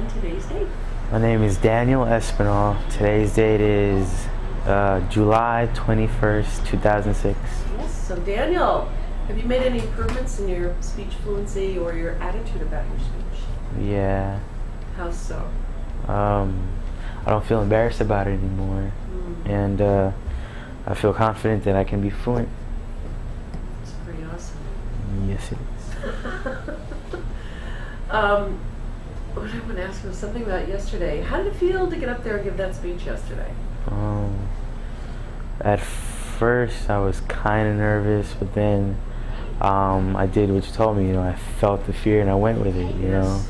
and today's date. My name is Daniel Espinal. Today's date is July 21st, 2006. Yes, so Daniel, have you made any improvements in your speech fluency or your attitude about your speech? Yeah. How so? I don't feel embarrassed about it anymore. And I feel confident that I can be fluent. It's pretty awesome. Yes, it is. What I want to ask was something about yesterday. How did it feel to get up there and give that speech yesterday? At first, I was kind of nervous, but then I did what you told me. I felt the fear and I went with it. You know.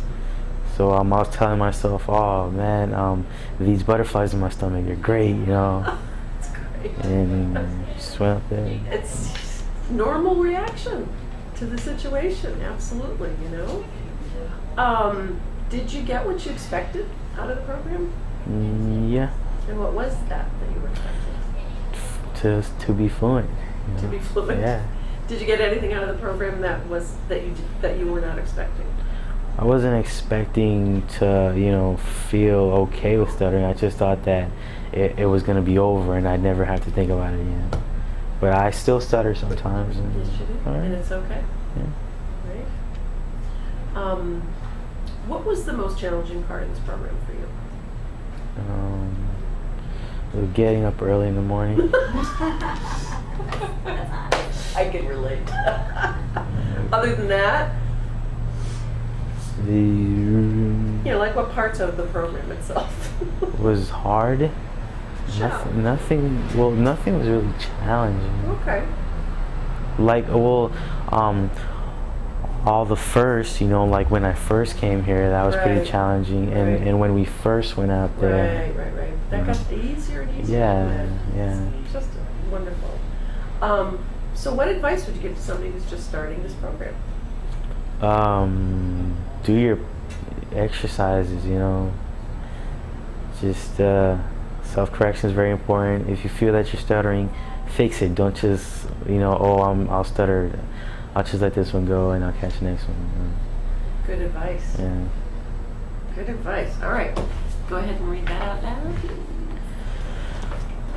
So I was telling myself, "Oh man, these butterflies in my stomach are great." That's great. And just went up there. It's normal reaction to the situation. Absolutely. Did you get what you expected out of the program? Yeah. And what was that you were expecting? To be fluent. To be fluent. Yeah. Did you get anything out of the program that you were not expecting? I wasn't expecting to, feel okay with stuttering. I just thought that it was going to be over and I'd never have to think about it again. But I still stutter sometimes. Yes, you do. Right. And it's okay. Yeah. Right. What was the most challenging part of this program for you? Getting up early in the morning. I can relate. Other than that, like what parts of the program itself was hard. Nothing was really challenging. Okay. All the first, like when I first came here, that was pretty challenging, and when we first went out there. Right. That got easier and easier. Yeah. It's just wonderful. So what advice would you give to somebody who's just starting this program? Do your exercises, Just self-correction is very important. If you feel that you're stuttering, fix it. Don't just, I'll stutter. I'll just let this one go and I'll catch the next one. Good advice. Yeah. Good advice. All right. Go ahead and read that out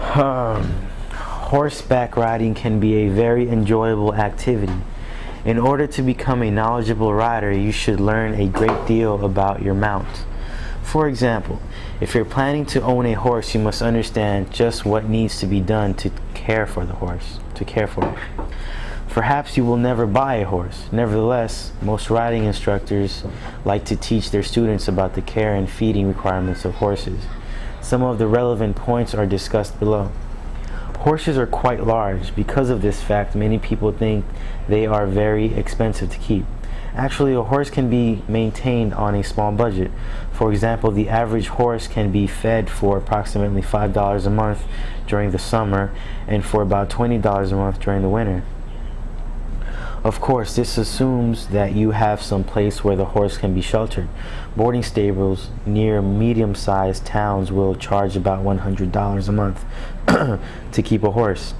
loud. Horseback riding can be a very enjoyable activity. In order to become a knowledgeable rider, you should learn a great deal about your mount. For example, if you're planning to own a horse, you must understand just what needs to be done to care for the horse, it. Perhaps you will never buy a horse. Nevertheless, most riding instructors like to teach their students about the care and feeding requirements of horses. Some of the relevant points are discussed below. Horses are quite large. Because of this fact, many people think they are very expensive to keep. Actually, a horse can be maintained on a small budget. For example, the average horse can be fed for approximately $5 a month during the summer and for about $20 a month during the winter. Of course, this assumes that you have some place where the horse can be sheltered. Boarding stables near medium-sized towns will charge about $100 a month to keep a horse.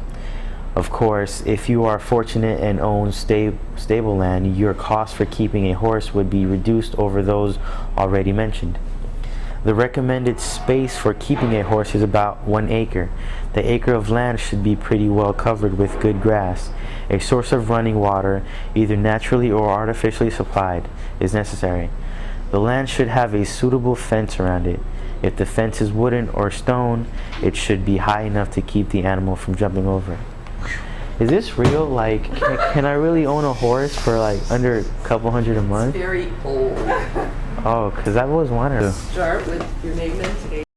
Of course, if you are fortunate and own stable land, your cost for keeping a horse would be reduced over those already mentioned. The recommended space for keeping a horse is about 1 acre. The acre of land should be pretty well covered with good grass. A source of running water, either naturally or artificially supplied, is necessary. The land should have a suitable fence around it. If the fence is wooden or stone, it should be high enough to keep the animal from jumping over. Is this real? Can I really own a horse for under a couple hundred a month? It's very old. Oh, because I've always wanted to. Start with your name and today.